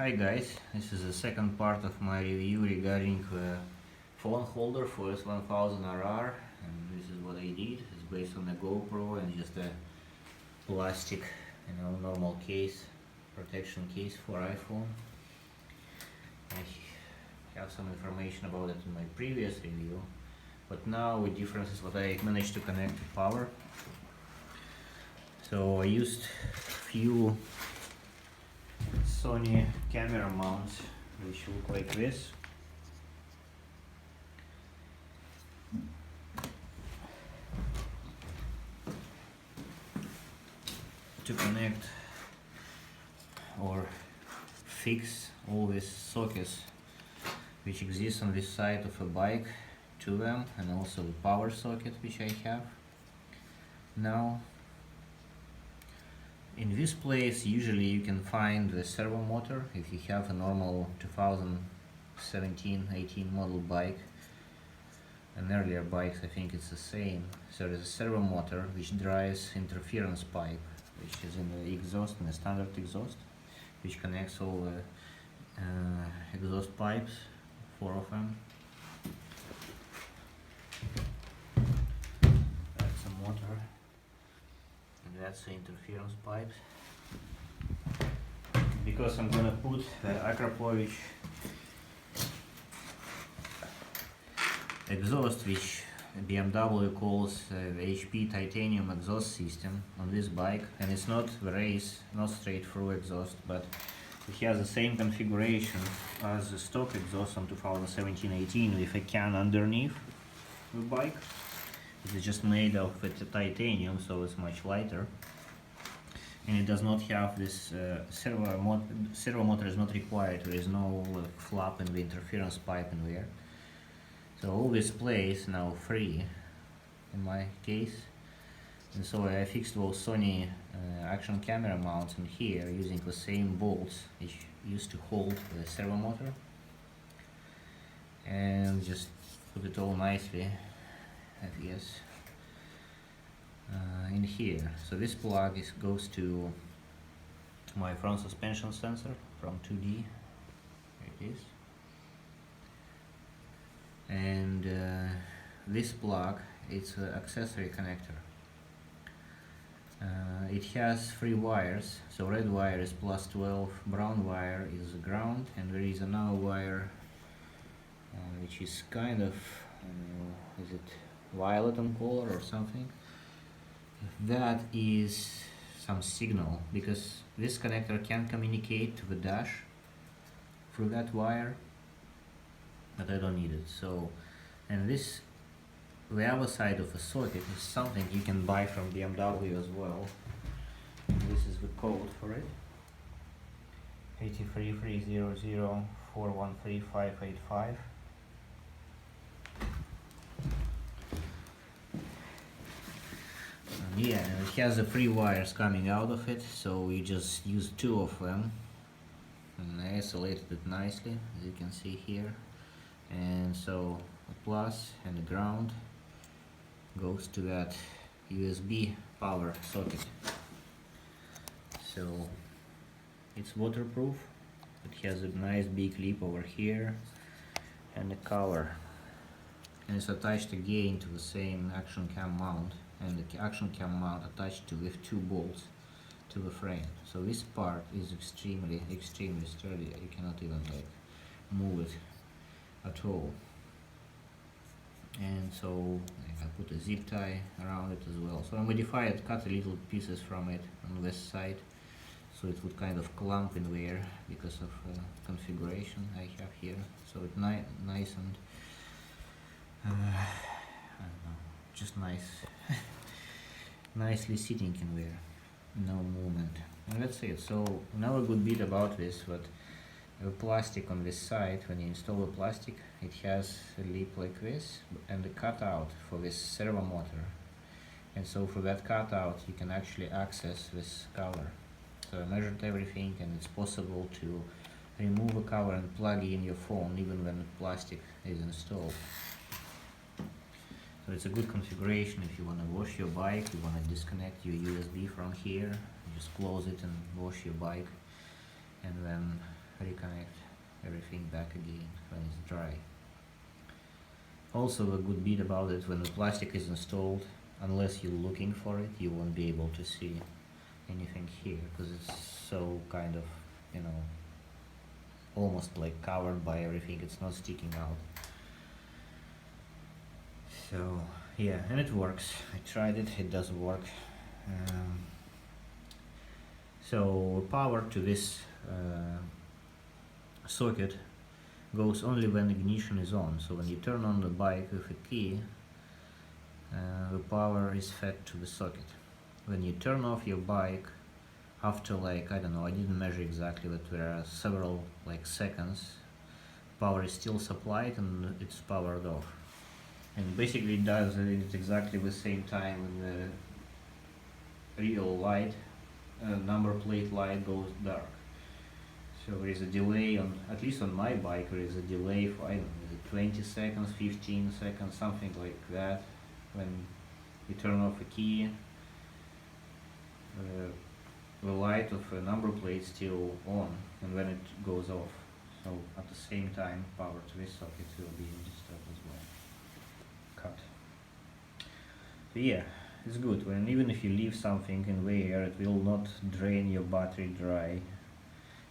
Hi guys, this is the second part of my review regarding the phone holder for S1000RR, and this is what I did. It's based on a GoPro and just a plastic, normal case, protection case for iPhone. I have some information about it in my previous review, but now with difference is what I managed to connect to power. So I used few Sony camera mounts which look like this. To connect or fix all these sockets which exist on this side of a bike to them, and also the power socket which I have. Now in this place usually you can find the servo motor if you have a normal 2017-18 model bike, and earlier bikes I think it's the same. So there's a servo motor which drives interference pipe, which is in the exhaust, in the standard exhaust, which connects all the exhaust pipes, 4 of them. That's a motor. That's the interference pipes. Because I'm gonna put the Akrapovic exhaust, which BMW calls the HP titanium exhaust system, on this bike, and it's not the race, not straight through exhaust, but it has the same configuration as the stock exhaust on 2017-18 with a can underneath the bike. It's just made of titanium, so it's much lighter, and it does not have this servo motor is not required. There is no flap in the interference pipe in there, so all this plays now free in my case. And so I fixed those Sony action camera mounts in here using the same bolts which used to hold the servo motor, and just put it all nicely, I guess, in here. So this plug goes to my front suspension sensor from 2D. There it is. And this plug, it's an accessory connector. It has 3 wires. So red wire is +12, brown wire is ground, and there is another wire which is kind of, is it violet in color or something? That is some signal, because this connector can communicate to the dash through that wire, but I don't need it. So, and this, the other side of the socket is something you can buy from BMW as well. And this is the code for it: 833004135585. Yeah, and it has the 3 wires coming out of it, so we just use 2 of them and I isolated it nicely, as you can see here. And so the plus and the ground goes to that USB power socket. So it's waterproof, it has a nice big lip over here and a cover, and it's attached again to the same action cam mount, and the action cam mount attached to with 2 bolts to the frame. So this part is extremely sturdy. You cannot even move it at all. And so I put a zip tie around it as well. So I modified, cut little pieces from it on this side, so it would kind of clump in there because of configuration I have here. So it's nice and I don't know, just nice, nicely sitting in there, no movement. And that's it. So another good bit about this, that the plastic on this side, when you install the plastic, it has a lip like this and a cutout for this servo motor, and so for that cutout you can actually access this cover. So I measured everything, and it's possible to remove a cover and plug in your phone even when the plastic is installed. So it's a good configuration if you want to wash your bike, you want to disconnect your USB from here, just close it and wash your bike, and then reconnect everything back again when it's dry. Also, a good bit about it, when the plastic is installed, unless you're looking for it, you won't be able to see anything here, because it's so kind of, you know, almost like covered by everything. It's not sticking out. So yeah, and it works. I tried it, it does work. So power to this socket goes only when ignition is on. So when you turn on the bike with a key, the power is fed to the socket. When you turn off your bike, after like, I don't know, I didn't measure exactly, but there are several like seconds, power is still supplied and it's powered off. And basically it does it exactly the same time when the real light, number plate light goes dark. So there is a delay on, at least on my bike, there is a delay for, I don't know, is it 20 seconds, 15 seconds, something like that. When you turn off a key, the light of a number plate is still on, and when it goes off. So at the same time, power to this socket will be disturbed as well. Cut. So yeah, it's good. When even if you leave something in the air, it will not drain your battery dry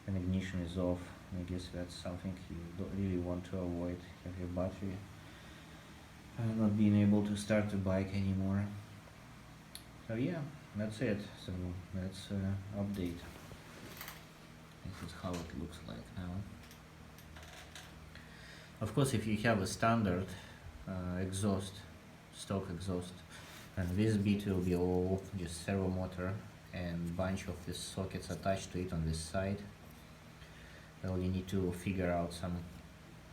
when ignition is off. I guess that's something you don't really want to avoid, have your battery not being able to start the bike anymore. So yeah, that's it. So that's update. This is how it looks like now. Of course, if you have a standard exhaust, stock exhaust, and this bit will be all just servo motor and bunch of these sockets attached to it on this side. Well, you need to figure out some,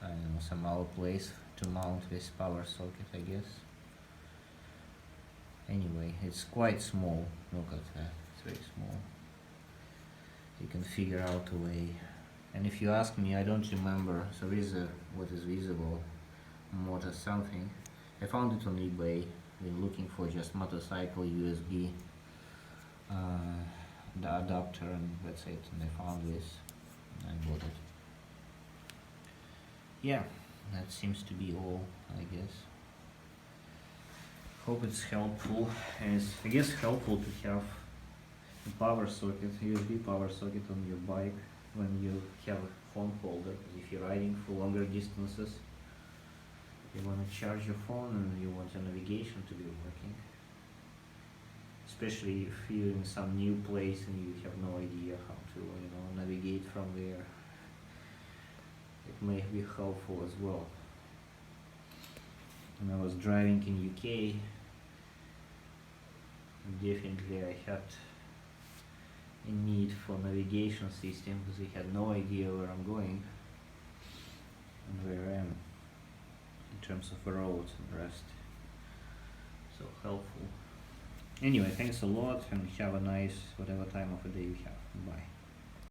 I don't know, some other place to mount this power socket, I guess. Anyway, it's quite small. Look at that, it's very small. You can figure out a way. And if you ask me, I don't remember. So there is a, what is visible, motor something. I found it on eBay. Been looking for just motorcycle USB the adapter, and that's it. And I found this. And I bought it. Yeah, that seems to be all, I guess. Hope it's helpful. And it's, I guess, helpful to have a power socket, USB power socket on your bike when you have a phone holder. If you're riding for longer distances, you want to charge your phone and you want your navigation to be working. Especially if you're in some new place and you have no idea how to, you know, navigate from there. It may be helpful as well. When I was driving in UK, definitely I had a need for navigation system because I had no idea where I'm going and where I am in terms of the roads and rest. So helpful. Anyway, thanks a lot and have a nice whatever time of the day you have. Bye.